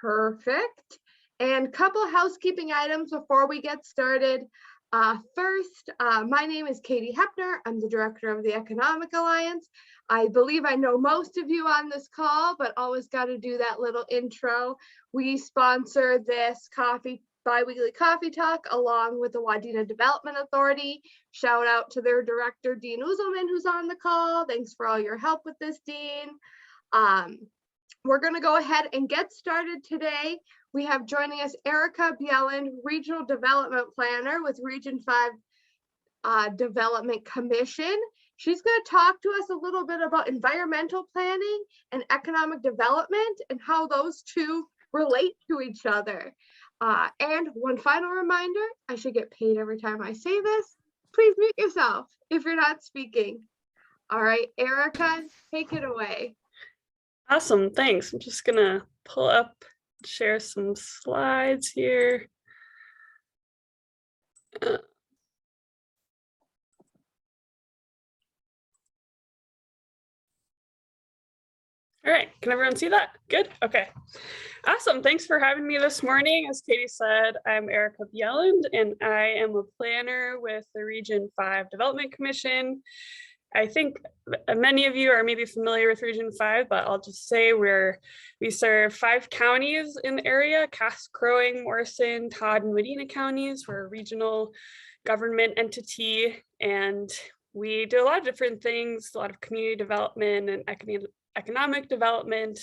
Perfect. And couple housekeeping items before we get started. First, my name is Katie Hepner. I'm the director of the Economic Alliance. I believe I know most of you on this call, but always got to do that little intro. We sponsor this bi-weekly coffee talk along with the Wadena Development Authority. Shout out to their director, Dean Uzelman, who's on the call. Thanks for all your help with this, Dean. We're going to go ahead and get started today. We have joining us Erica Bjelland, Regional Development Planner with Region 5 Development Commission. She's going to talk to us a little bit about environmental planning and economic development and how those two relate to each other. And one final reminder, I should get paid every time I say this. Please mute yourself if you're not speaking. All right, Erica, take it away. Awesome, thanks. I'm just gonna pull up, share some slides here. All right, can everyone see that? Good, okay. Awesome, thanks for having me this morning. As Katie said, I'm Erica Bjelland and I am a planner with the Region 5 Development Commission. I think many of you are maybe familiar with Region 5, but I'll just say we serve 5 counties in the area: Cass, Crow Wing, Morrison, Todd, and Wadena counties. We're a regional government entity, and we do a lot of different things, a lot of community development and economic development.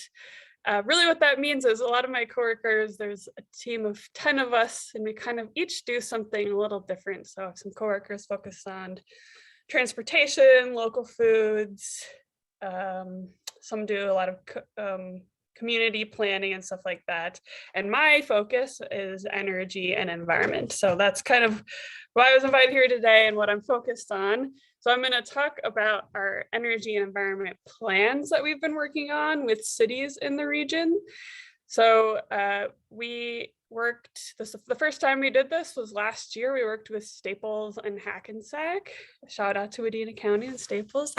Really what that means is a lot of my coworkers, there's a team of 10 of us, and we kind of each do something a little different. So some coworkers focus on transportation, local foods, some do a lot of community planning and stuff like that. And my focus is energy and environment. So that's kind of why I was invited here today and what I'm focused on. So I'm going to talk about our energy and environment plans that we've been working on with cities in the region. So we worked, the first time we did this was last year. We worked with Staples and Hackensack. Shout out to Wadena County and Staples.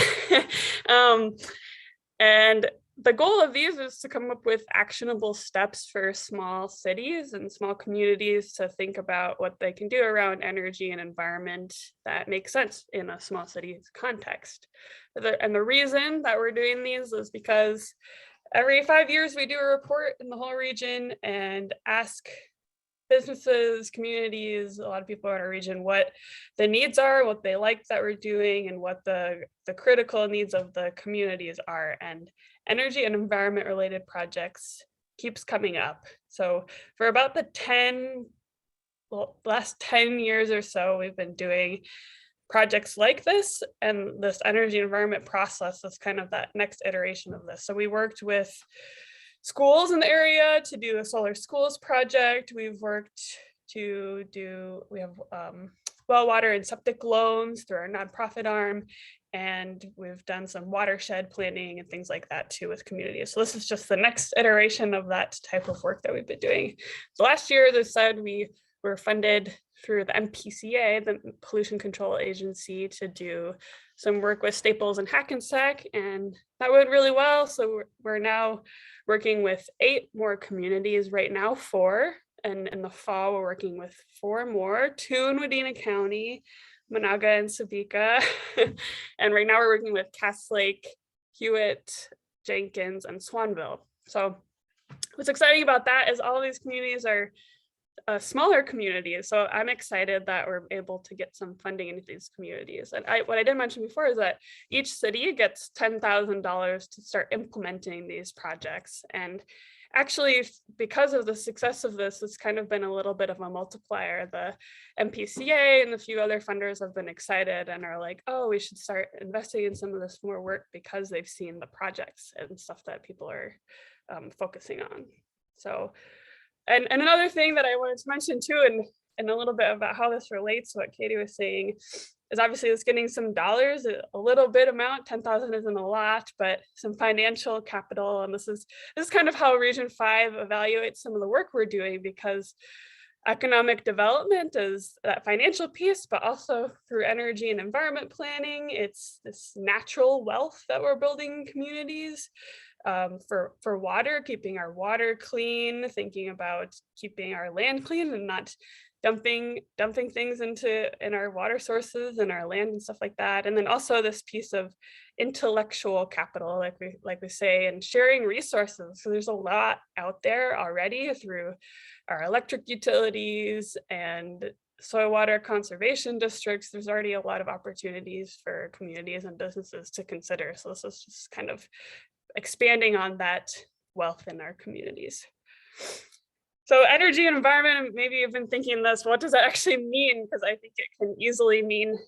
And the goal of these is to come up with actionable steps for small cities and small communities to think about what they can do around energy and environment that makes sense in a small city's context. And the reason that we're doing these is because every 5 years, we do a report in the whole region and ask businesses, communities, a lot of people in our region what the needs are, what they like that we're doing, and what the critical needs of the communities are. And energy and environment related projects keeps coming up. So for about the last 10 years or so, we've been doing projects like this, and this energy environment process is kind of that next iteration of this. So we worked with schools in the area to do a solar schools project. We've worked to we have well water and septic loans through our nonprofit arm, and we've done some watershed planning and things like that too with communities. So this is just the next iteration of that type of work that we've been doing. So last year, they said we were funded through the MPCA, the Pollution Control Agency, to do some work with Staples and Hackensack, and that went really well. So we're now working with 8 more communities right now, 4, and in the fall we're working with 4 more, 2 in Wadena County, Menaga and Sabika, and right now we're working with Cass Lake, Hewitt, Jenkins, and Swanville. So what's exciting about that is all these communities are smaller communities. So I'm excited that we're able to get some funding into these communities. And what I didn't mention before is that each city gets $10,000 to start implementing these projects. And actually, because of the success of this, it's kind of been a little bit of a multiplier. The MPCA and a few other funders have been excited and are like, oh, we should start investing in some of this more work because they've seen the projects and stuff that people are focusing on. So, and another thing that I wanted to mention too, and a little bit about how this relates to what Katie was saying, is obviously it's getting some dollars, a little bit amount, 10,000 isn't a lot, but some financial capital. And this is kind of how Region 5 evaluates some of the work we're doing, because economic development is that financial piece, but also through energy and environment planning, it's this natural wealth that we're building in communities. For water, keeping our water clean, thinking about keeping our land clean and not dumping things in our water sources and our land and stuff like that. And then also this piece of intellectual capital, like we say, and sharing resources. So there's a lot out there already through our electric utilities and soil water conservation districts. There's already a lot of opportunities for communities and businesses to consider. So this is just kind of expanding on that wealth in our communities. So energy and environment, maybe you've been thinking this, what does that actually mean? Because I think it can easily mean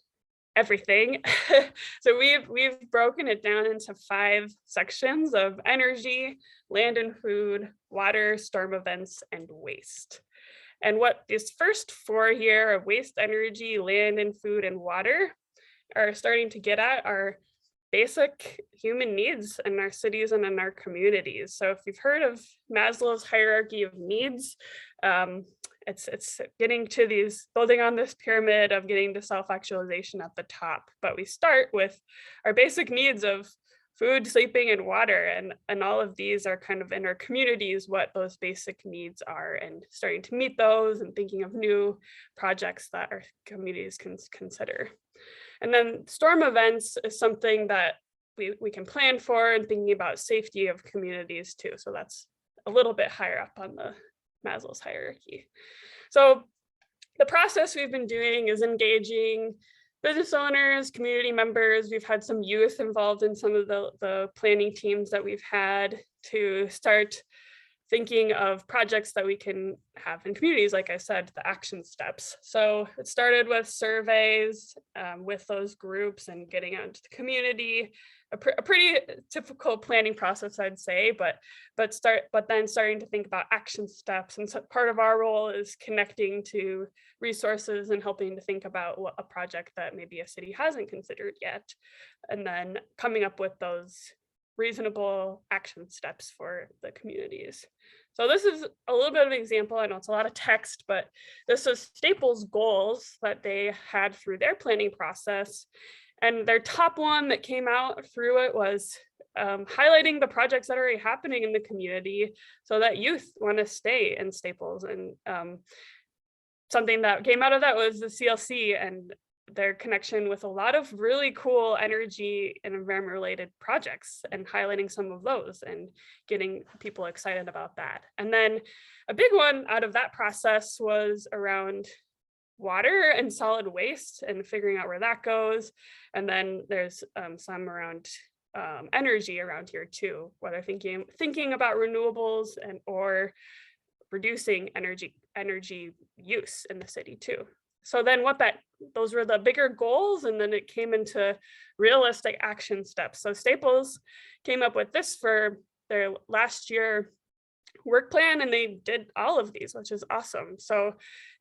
everything. So we've broken it down into 5 sections of energy, land and food, water, storm events, and waste. And what these first 4 here of waste, energy, land and food, and water are starting to get at are basic human needs in our cities and in our communities. So if you've heard of Maslow's hierarchy of needs, it's getting to these, building on this pyramid of getting to self-actualization at the top. But we start with our basic needs of food, sleeping, and water. And all of these are kind of in our communities, what those basic needs are, and starting to meet those and thinking of new projects that our communities can consider. And then storm events is something that we can plan for, and thinking about safety of communities too. So that's a little bit higher up on the Maslow's hierarchy. So the process we've been doing is engaging business owners, community members. We've had some youth involved in some of the planning teams that we've had to start thinking of projects that we can have in communities, like I said, the action steps. So it started with surveys with those groups and getting out into the community, a pretty typical planning process, I'd say, but then starting to think about action steps. And so part of our role is connecting to resources and helping to think about what a project that maybe a city hasn't considered yet, and then coming up with those reasonable action steps for the communities. So this is a little bit of an example. I know it's a lot of text, but this is Staples' goals that they had through their planning process. And their top one that came out through it was highlighting the projects that are already happening in the community so that youth want to stay in Staples. And something that came out of that was the CLC and their connection with a lot of really cool energy and environment related projects, and highlighting some of those and getting people excited about that. And then a big one out of that process was around water and solid waste and figuring out where that goes. And then there's some around energy around here too, whether thinking about renewables and or reducing energy use in the city too. So then those were the bigger goals, and then it came into realistic action steps. So Staples came up with this for their last year work plan, and they did all of these, which is awesome. So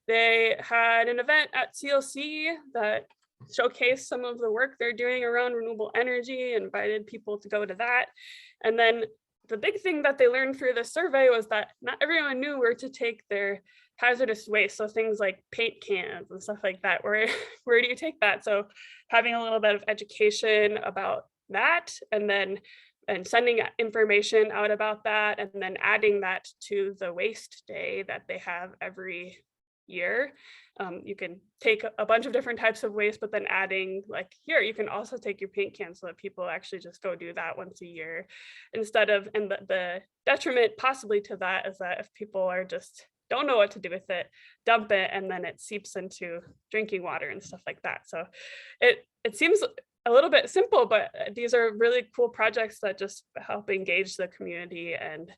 they had an event at CLC that showcased some of the work they're doing around renewable energy, invited people to go to that. And then the big thing that they learned through the survey was that not everyone knew where to take their hazardous waste. So things like paint cans and stuff like that, where do you take that? So having a little bit of education about that, and sending information out about that, and then adding that to the waste day that they have every year. You can take a bunch of different types of waste, but then adding like here, you can also take your paint can, so that people actually just go do that once a year instead of, and the detriment possibly to that is that if people are just don't know what to do with it, dump it, and then it seeps into drinking water and stuff like that. So it seems a little bit simple, but these are really cool projects that just help engage the community and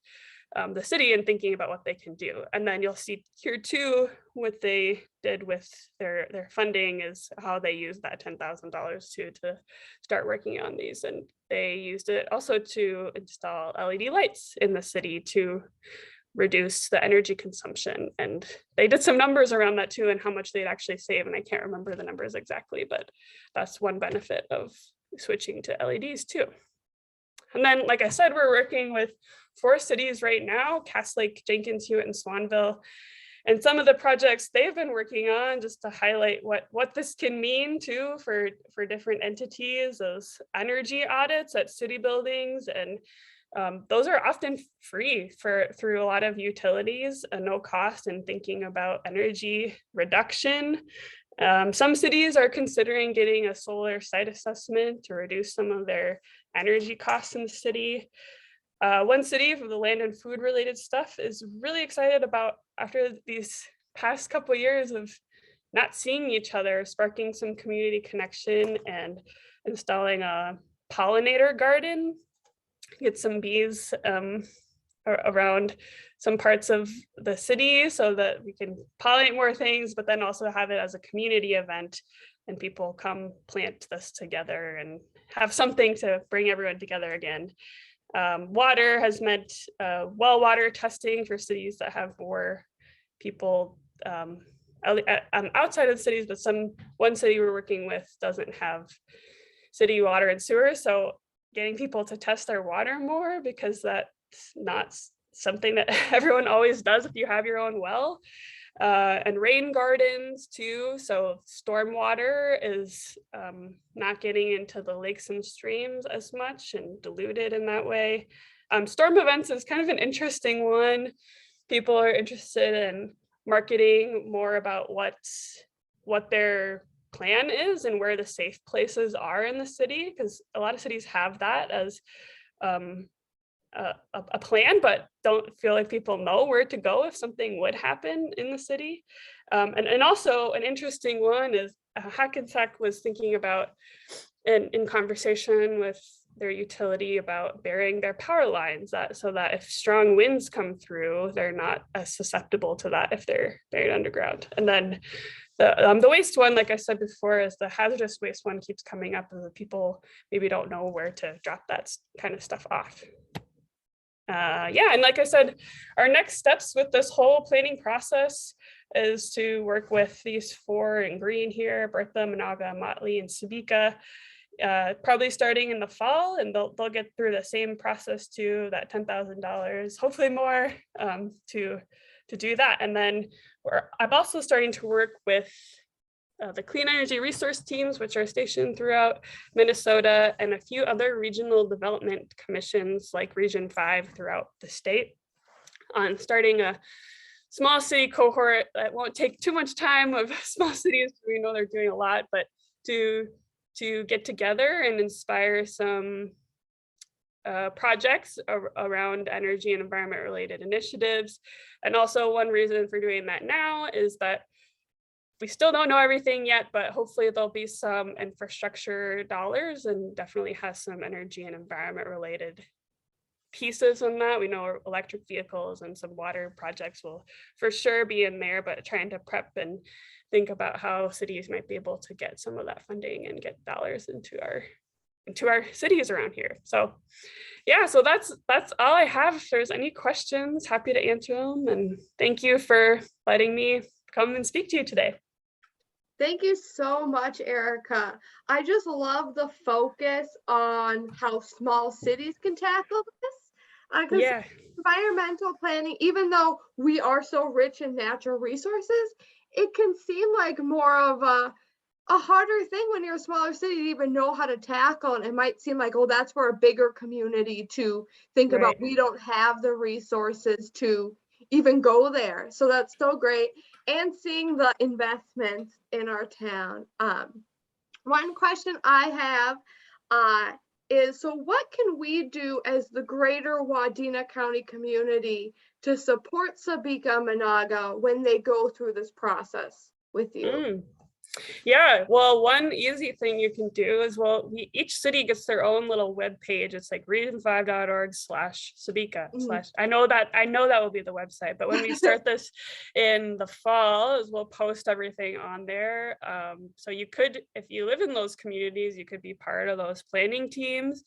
the city in thinking about what they can do. And then you'll see here too, what they did with their funding is how they used that $10,000 to start working on these. And they used it also to install LED lights in the city to reduce the energy consumption. And they did some numbers around that too, and how much they'd actually save. And I can't remember the numbers exactly, but that's one benefit of switching to LEDs too. And then, like I said, we're working with 4 cities right now: Cass Lake, Jenkins, Hewitt, and Swanville. And some of the projects they've been working on, just to highlight what this can mean too for different entities, those energy audits at city buildings, and those are often free through a lot of utilities, no cost, and thinking about energy reduction. Some cities are considering getting a solar site assessment to reduce some of their energy costs in the city. One city for the land and food related stuff is really excited about, after these past couple years of not seeing each other, sparking some community connection and installing a pollinator garden, get some bees around some parts of the city so that we can pollinate more things, but then also have it as a community event and people come plant this together and have something to bring everyone together again. Water has meant well water testing for cities that have more people outside of the cities, but one city we're working with doesn't have city water and sewer. So getting people to test their water more, because that's not something that everyone always does if you have your own well. And rain gardens too. So stormwater is not getting into the lakes and streams as much and diluted in that way. Storm events is kind of an interesting one. People are interested in marketing more about what their plan is and where the safe places are in the city, because a lot of cities have that as a plan, but don't feel like people know where to go if something would happen in the city. And also an interesting one is Hackensack was thinking about, in conversation with their utility, about burying their power lines, so that if strong winds come through, they're not as susceptible to that if they're buried underground. And then the waste one, like I said before, is the hazardous waste one keeps coming up, and the people maybe don't know where to drop that kind of stuff off. Yeah, and like I said, our next steps with this whole planning process is to work with these 4 in green here: Bertha, Menaga, Motley, and Sabika, probably starting in the fall, and they'll get through the same process too, that $10,000, hopefully more, to do that. And then I'm also starting to work with the clean energy resource teams, which are stationed throughout Minnesota, and a few other regional development commissions like Region 5 throughout the state, on starting a small city cohort that won't take too much time of small cities. We know they're doing a lot, but to get together and inspire some projects around energy and environment related initiatives. And also, one reason for doing that now is that we still don't know everything yet, but hopefully there'll be some infrastructure dollars, and definitely has some energy and environment related pieces on that. We know electric vehicles and some water projects will for sure be in there, but trying to prep and think about how cities might be able to get some of that funding and get dollars into our cities around here. So yeah, so that's all I have. If there's any questions, happy to answer them. And thank you for letting me come and speak to you today. Thank you so much, Erica. I just love the focus on how small cities can tackle this. Because Yeah, environmental planning, even though we are so rich in natural resources, it can seem like more of a harder thing when you're a smaller city to even know how to tackle. And it might seem like, oh, that's for a bigger community to think about. right. We don't have the resources to even go there. So that's so great. And seeing the investments in our town. One question I have is, so what can we do as the greater Wadena County community to support Sabika and Menaga when they go through this process with you? Yeah, well, one easy thing you can do is, well, each city gets their own little web page. It's like region5.org/Sabika / I know that will be the website, but when we start this in the fall, is we'll post everything on there. So you could, if you live in those communities, you could be part of those planning teams,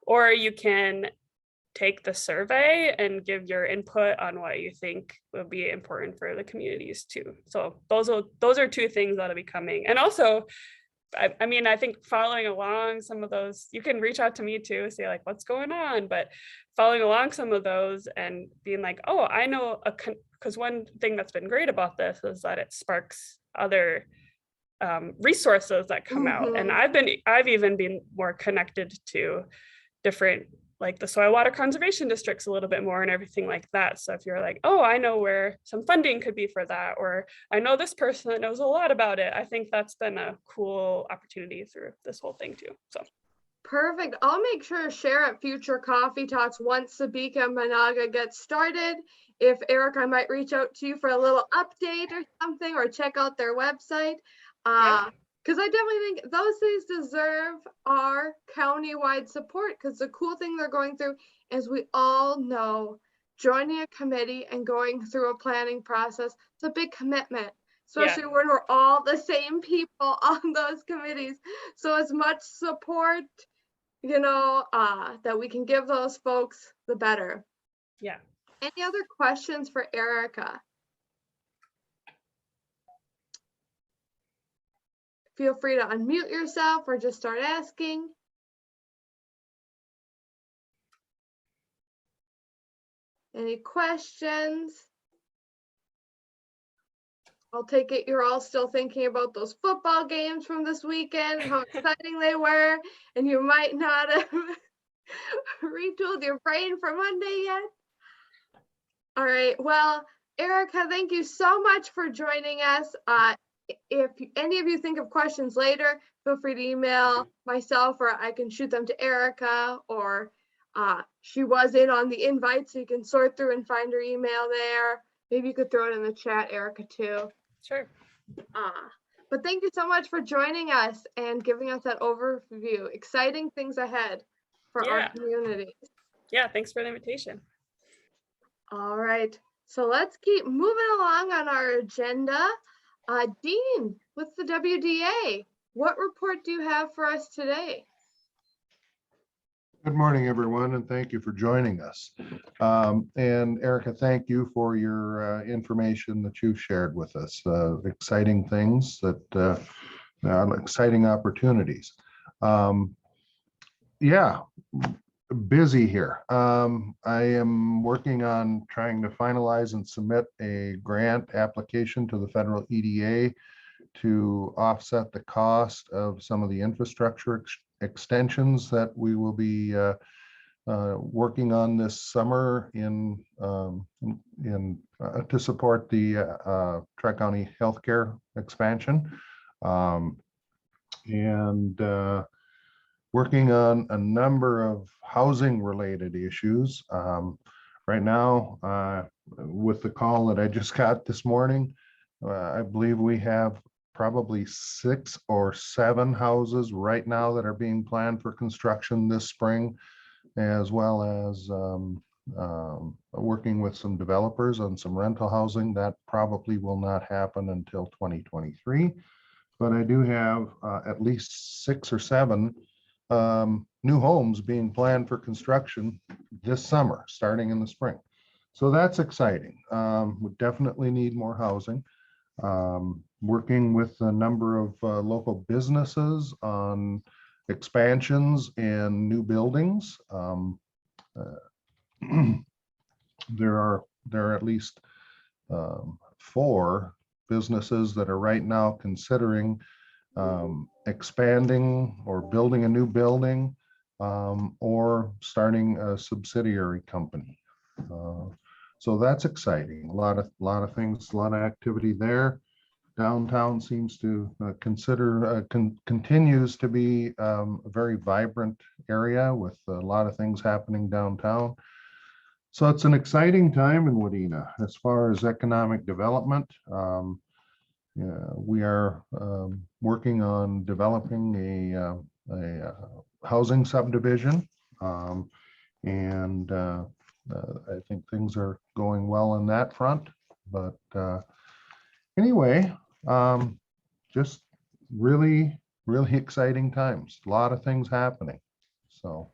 or you can take the survey and give your input on what you think will be important for the communities too. So those are 2 things that'll be coming. And also, I mean, I think following along some of those, you can reach out to me too, say like, what's going on, but following along some of those and being like, oh, I know, because one thing that's been great about this is that it sparks other resources that come out. And I've even been more connected to different like the soil water conservation districts a little bit more and everything like that. So if you're like, oh, I know where some funding could be for that, or I know this person that knows a lot about it, I think that's been a cool opportunity through this whole thing too. So perfect. I'll make sure to share at future coffee talks once Sabika and Menaga get started. If Eric, I might reach out to you for a little update or something, or check out their website. yeah, Because I definitely think those things deserve our countywide support, because the cool thing they're going through is we all know joining a committee and going through a planning process, it's a big commitment, especially when we're all the same people on those committees. So as much support, that we can give those folks, the better. yeah. Any other questions for Erica? Feel free to unmute yourself or just start asking. Any questions? I'll take it you're all still thinking about those football games from this weekend and how exciting they were, and you might not have retooled your brain for Monday yet. All right, well, Erica, thank you so much for joining us. If any of you think of questions later, feel free to email myself, or I can shoot them to Erica, or she was in on the invite, so you can sort through and find her email there. Maybe you could throw it in the chat, Erica, too. Sure. But thank you so much for joining us and giving us that overview. Exciting things ahead for our community. Yeah, thanks for the invitation. All right, so let's keep moving along on our agenda. Dean, with the WDA, what report do you have for us today? Good morning, everyone, and thank you for joining us. And Erica, thank you for your information that you've shared with us. Exciting things exciting opportunities. Yeah, busy here. I am working on trying to finalize and submit a grant application to the federal EDA to offset the cost of some of the infrastructure extensions that we will be working on this summer to support the Tri-County healthcare expansion, and working on a number of housing related issues. Right now, with the call that I just got this morning, I believe we have probably 6 or 7 houses right now that are being planned for construction this spring, as well as working with some developers on some rental housing. That probably will not happen until 2023. But I do have at least 6 or 7 new homes being planned for construction this summer, starting in the spring. So that's exciting. We definitely need more housing. Working with a number of local businesses on expansions and new buildings. There are at least 4 businesses that are right now considering expanding or building a new building, or starting a subsidiary company. So that's exciting. A lot of things, a lot of activity there. Downtown seems to continues to be a very vibrant area with a lot of things happening downtown. So it's an exciting time in Wadena as far as economic development. We are working on developing a housing subdivision, and I think things are going well on that front. But anyway, just really exciting times. A lot of things happening. So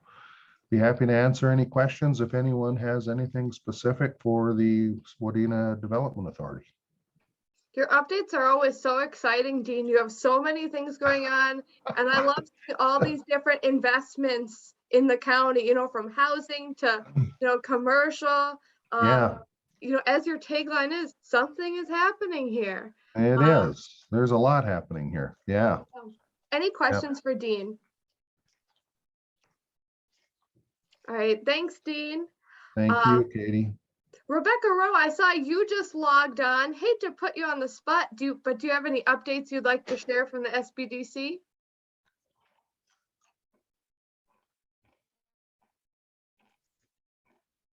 be happy to answer any questions if anyone has anything specific for the Wadena Development Authority. Your updates are always so exciting, Dean. You have so many things going on, and I love seeing all these different investments in the county, from housing to, commercial. Yeah. As your tagline is, something is happening here. It is. There's a lot happening here. Yeah. Any questions for Dean? All right, thanks, Dean. Thank you, Katie. Rebecca Rowe, I saw you just logged on. Hate to put you on the spot, but do you have any updates you'd like to share from the SBDC?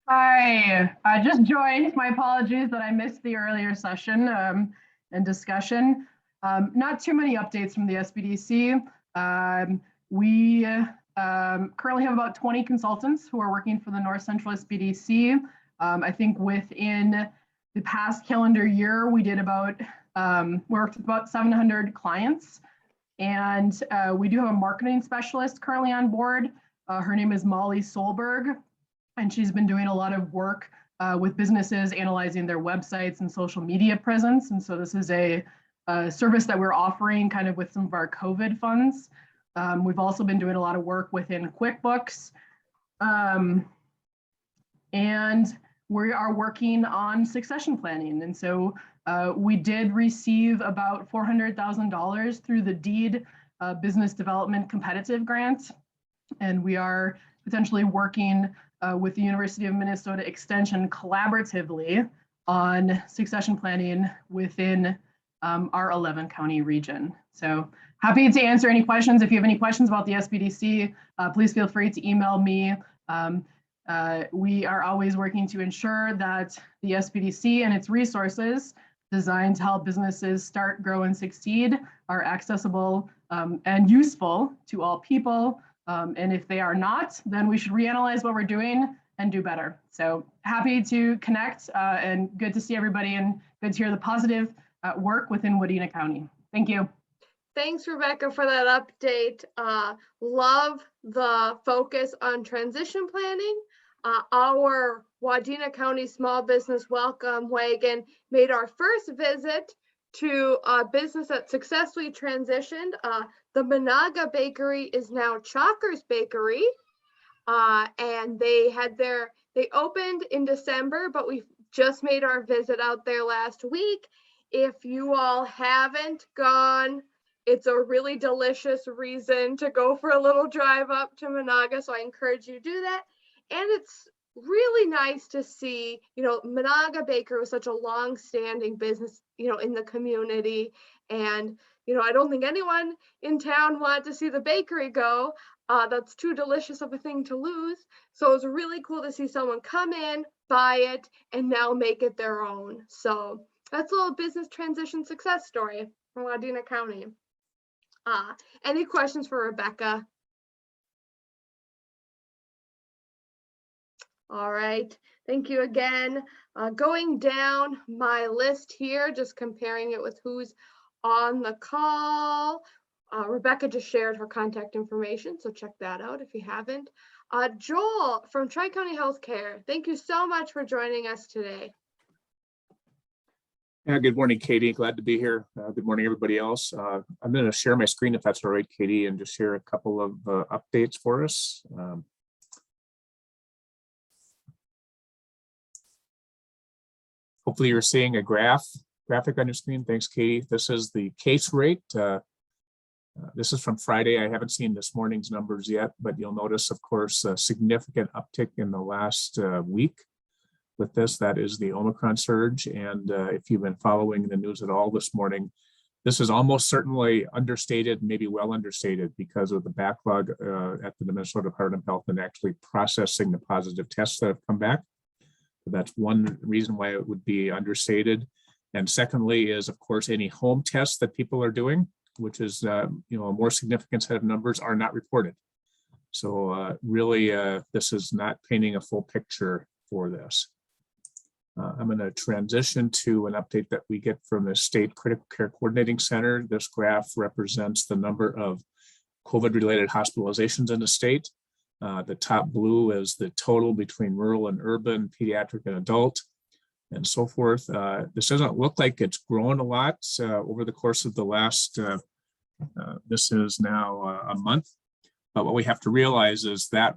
Hi, I just joined. My apologies that I missed the earlier session and discussion. Not too many updates from the SBDC. We currently have about 20 consultants who are working for the North Central SBDC. I think within the past calendar year, we did worked with about 700 clients. And we do have a marketing specialist currently on board. Her name is Molly Solberg. And she's been doing a lot of work with businesses, analyzing their websites and social media presence. And so this is a service that we're offering kind of with some of our COVID funds. We've also been doing a lot of work within QuickBooks. And we are working on succession planning. And so we did receive about $400,000 through the DEED Business Development Competitive Grant. And we are potentially working with the University of Minnesota Extension collaboratively on succession planning within our 11 county region. So happy to answer any questions. If you have any questions about the SBDC, please feel free to email me. We are always working to ensure that the SBDC and its resources designed to help businesses start, grow, and succeed are accessible and useful to all people. And if they are not, then we should reanalyze what we're doing and do better. So happy to connect and good to see everybody and good to hear the positive work within Wadena County. Thank you. Thanks, Rebecca, for that update. Love the focus on transition planning. Our Wadena County Small Business Welcome Wagon made our first visit to a business that successfully transitioned. The Menaga Bakery is now Chalkers Bakery, and they opened in December, but we just made our visit out there last week. If you all haven't gone, it's a really delicious reason to go for a little drive up to Menaga, so I encourage you to do that. And it's really nice to see, Menaga Bakery was such a long-standing business, in the community. And, I don't think anyone in town wanted to see the bakery go. That's too delicious of a thing to lose. So it was really cool to see someone come in, buy it, and now make it their own. So that's a little business transition success story from Wadena County. Any questions for Rebecca? All right, thank you again. Going down my list here, just comparing it with who's on the call. Rebecca just shared her contact information, so check that out if you haven't. Joel from Tri-County Healthcare, thank you so much for joining us today. Yeah, good morning, Katie. Glad to be here. Good morning, everybody else. I'm going to share my screen if that's all right, Katie, and just share a couple of updates for us. Hopefully you're seeing a graphic on your screen. Thanks, Katie. This is the case rate. This is from Friday. I haven't seen this morning's numbers yet, but you'll notice, of course, a significant uptick in the last week with this. That is the Omicron surge. And if you've been following the news at all this morning, this is almost certainly understated, maybe well understated, because of the backlog at the Minnesota Department of Health and actually processing the positive tests that have come back. That's one reason why it would be understated. And secondly is, of course, any home tests that people are doing, which is, a more significant set of numbers, are not reported. So really, this is not painting a full picture for this. I'm going to transition to an update that we get from the State Critical Care Coordinating Center. This graph represents the number of COVID-related hospitalizations in the state. The top blue is the total between rural and urban, pediatric and adult, and so forth. This doesn't look like it's grown a lot over the course of the last, this is now a month. But what we have to realize is that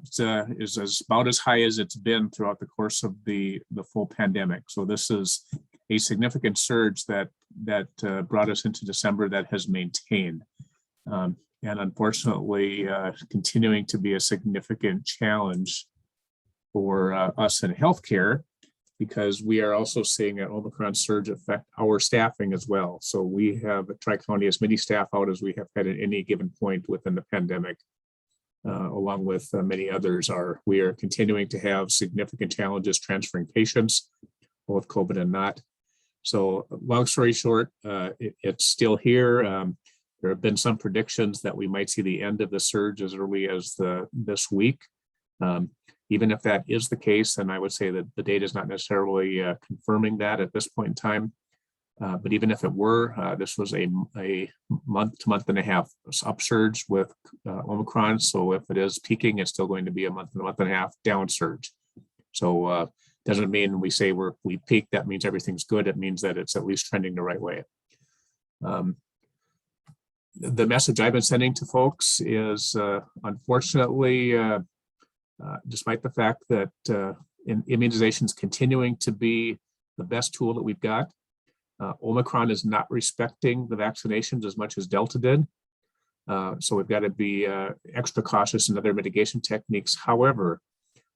is about as high as it's been throughout the course of the full pandemic. So this is a significant surge that brought us into December that has maintained. And unfortunately, continuing to be a significant challenge for us in healthcare, because we are also seeing an Omicron surge affect our staffing as well. So we have at Tri-County as many staff out as we have had at any given point within the pandemic, along with many others. We are continuing to have significant challenges transferring patients, both COVID and not. So long story short, it's still here. There have been some predictions that we might see the end of the surge as early as this week. Even if that is the case, then I would say that the data is not necessarily confirming that at this point in time. But even if it were, this was a month to month and a half upsurge with Omicron. So if it is peaking, it's still going to be a month and a half down surge. So doesn't mean we say we peaked, that means everything's good. It means that it's at least trending the right way. The message I've been sending to folks is, unfortunately, despite the fact that immunization is continuing to be the best tool that we've got, Omicron is not respecting the vaccinations as much as Delta did. So we've got to be extra cautious in other mitigation techniques. However,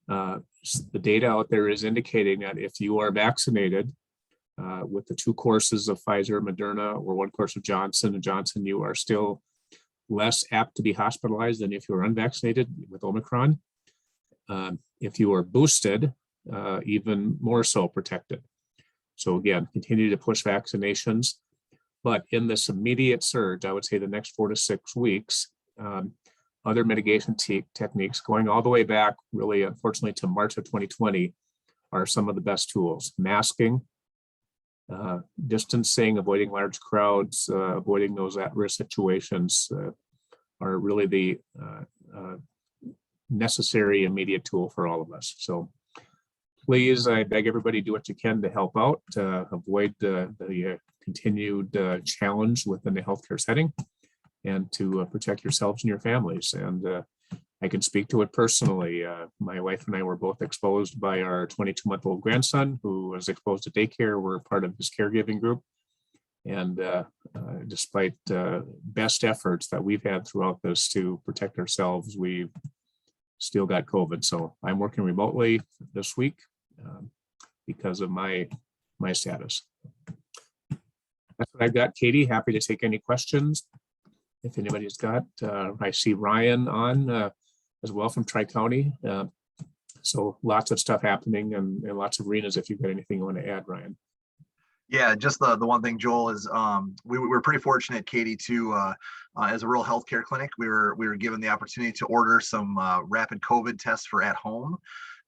the data out there is indicating that if you are vaccinated with the 2 courses of Pfizer, Moderna, or 1 course of Johnson & Johnson, you are still less apt to be hospitalized than if you are unvaccinated with Omicron. If you are boosted, even more so protected. So again, continue to push vaccinations, but in this immediate surge, I would say the next 4 to 6 weeks, other mitigation techniques going all the way back, really, unfortunately, to March of 2020 are some of the best tools. Masking, distancing, avoiding large crowds, avoiding those at-risk situations are really the necessary immediate tool for all of us. So please, I beg everybody, do what you can to help out, avoid the continued challenge within the healthcare setting, and to protect yourselves and your families. And I can speak to it personally. My wife and I were both exposed by our 22-month-old grandson, who was exposed to daycare. We're part of his caregiving group. And despite best efforts that we've had throughout this to protect ourselves, we've still got COVID. So I'm working remotely this week because of my status. That's what I've got, Katie. Happy to take any questions if anybody's got. I see Ryan on as well from Tri-County. So lots of stuff happening and lots of arenas. If you've got anything you want to add, Ryan. Yeah, just the one thing, Joel, is we were pretty fortunate, Katie, to as a rural healthcare clinic, we were given the opportunity to order some rapid COVID tests for at home.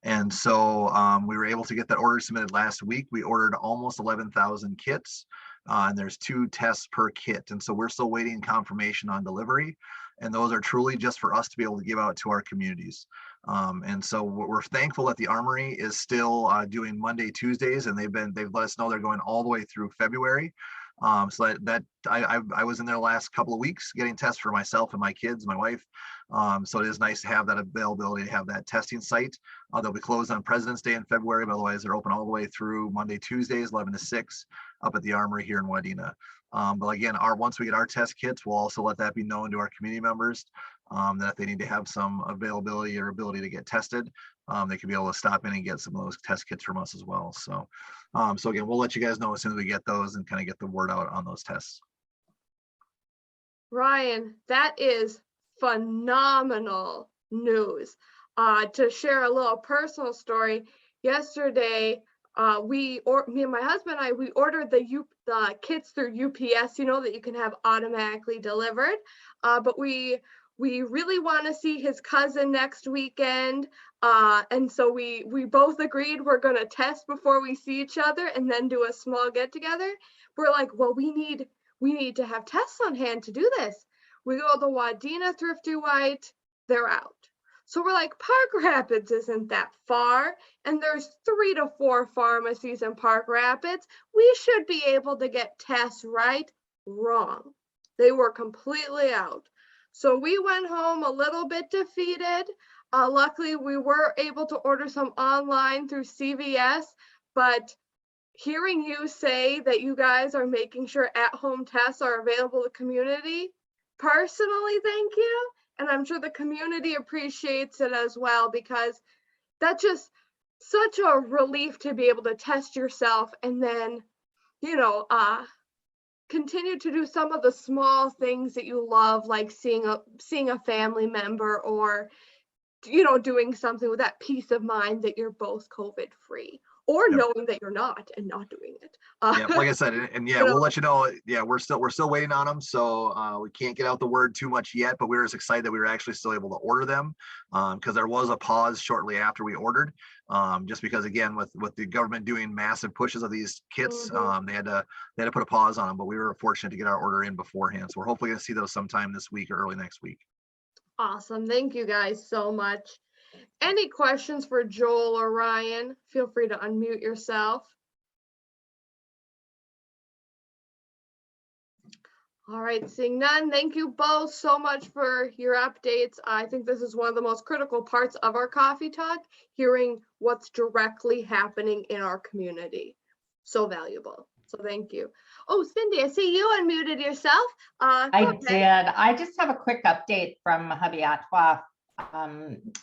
And so we were able to get that order submitted last week. We ordered almost 11,000 kits, and there's 2 tests per kit. And so we're still waiting confirmation on delivery. And those are truly just for us to be able to give out to our communities. And so we're thankful that the Armory is still doing Monday, Tuesdays, and they've let us know they're going all the way through February. So that I was in there the last couple of weeks getting tests for myself and my kids, my wife. So it is nice to have that availability, to have that testing site. They'll be closed on President's Day in February, but otherwise they're open all the way through Monday, Tuesdays, 11 to 6 up at the Armory here in Wadena. But again, once we get our test kits, we'll also let that be known to our community members that if they need to have some availability or ability to get tested, they can be able to stop in and get some of those test kits from us as well. So, so again, we'll let you guys know as soon as we get those and kind of get the word out on those tests. Ryan, that is phenomenal news. To share a little personal story, yesterday, me and my husband and I, we ordered the kits through UPS, you know, that you can have automatically delivered. But we really want to see his cousin next weekend. And so we both agreed we're going to test before we see each other and then do a small get together. We're like, well, we need to have tests on hand to do this. We go to the Wadena Thrifty White, they're out. So we're like, Park Rapids isn't that far, and there's 3 to 4 pharmacies in Park Rapids. We should be able to get tests, right? Wrong. They were completely out. So we went home a little bit defeated. Luckily, we were able to order some online through CVS, but hearing you say that you guys are making sure at-home tests are available to the community, personally, thank you. And I'm sure the community appreciates it as well, because that just such a relief to be able to test yourself and then, you know, continue to do some of the small things that you love, like seeing a family member, or, you know, doing something with that peace of mind that you're both COVID free, or Yep. knowing that you're not and not doing it. Yeah, like I said, and yeah, you know, we'll let you know. Yeah, we're still waiting on them, so we can't get out the word too much yet. But we were just excited that we were actually still able to order them, because there was a pause shortly after we ordered, just because again with the government doing massive pushes of these kits, they had to put a pause on them. But we were fortunate to get our order in beforehand, so we're hopefully going to see those sometime this week or early next week. awesome. Thank you guys so much. Any questions for Joel or Ryan? Feel free to unmute yourself. All right, seeing none, thank you both so much for your updates. I think this is one of the most critical parts of our coffee talk, hearing what's directly happening in our community. So valuable. So thank you. Oh, Cindy, I see you unmuted yourself. I did. I just have a quick update from Hospitalizations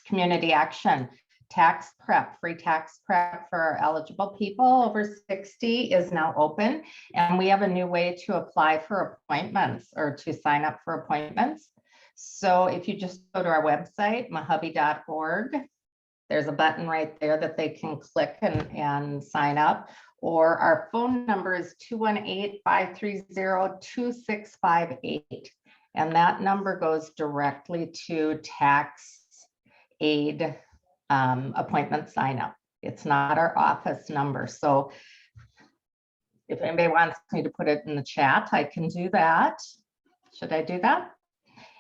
Community Action. Tax prep, free tax prep for eligible people over 60 is now open. And we have a new way to apply for appointments or to sign up for appointments. So if you just go to our website, mahubby.org, there's a button right there that they can click and sign up. Or our phone number is 218-530-2658. And that number goes directly to tax aid appointment sign up. It's not our office number. So if anybody wants me to put it in the chat, I can do that. Should I do that?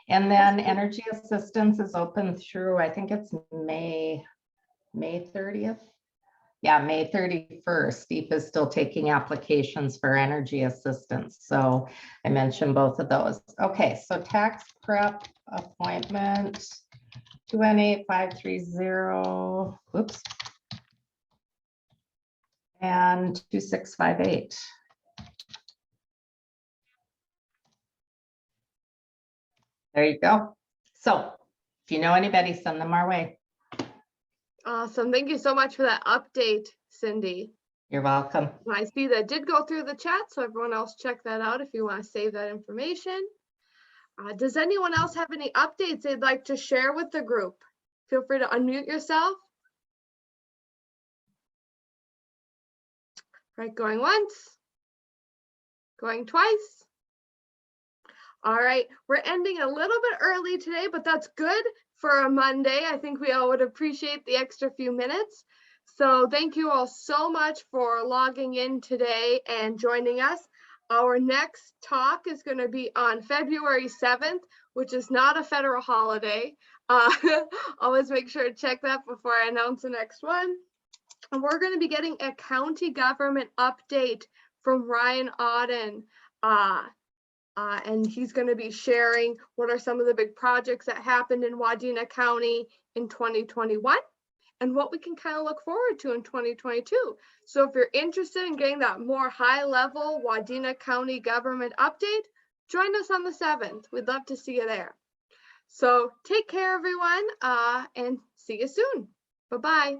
And then energy assistance is open through, I think it's May 30th. Yeah, May 31st. DEEP is still taking applications for energy assistance. So I mentioned both of those. Okay, so tax prep appointment 218-530, whoops, and 2658. There you go. So if you know anybody, send them our way. Awesome. Thank you so much for that update, Cindy. You're welcome. I see that did go through the chat, so everyone else check that out if you want to save that information. Does anyone else have any updates they'd like to share with the group? Feel free to unmute yourself. Right, going once, going twice. All right, we're ending a little bit early today, but that's good for a Monday. I think we all would appreciate the extra few minutes. So thank you all so much for logging in today and joining us. Our next talk is going to be on February 7th, which is not a federal holiday. Always make sure to check that before I announce the next one. And we're going to be getting a county government update from Ryan Auden. And he's going to be sharing what are some of the big projects that happened in Wadena County in 2021 and what we can kind of look forward to in 2022. So if you're interested in getting that more high-level Wadena County government update, join us on the 7th. We'd love to see you there. So take care, everyone, and see you soon. Bye-bye.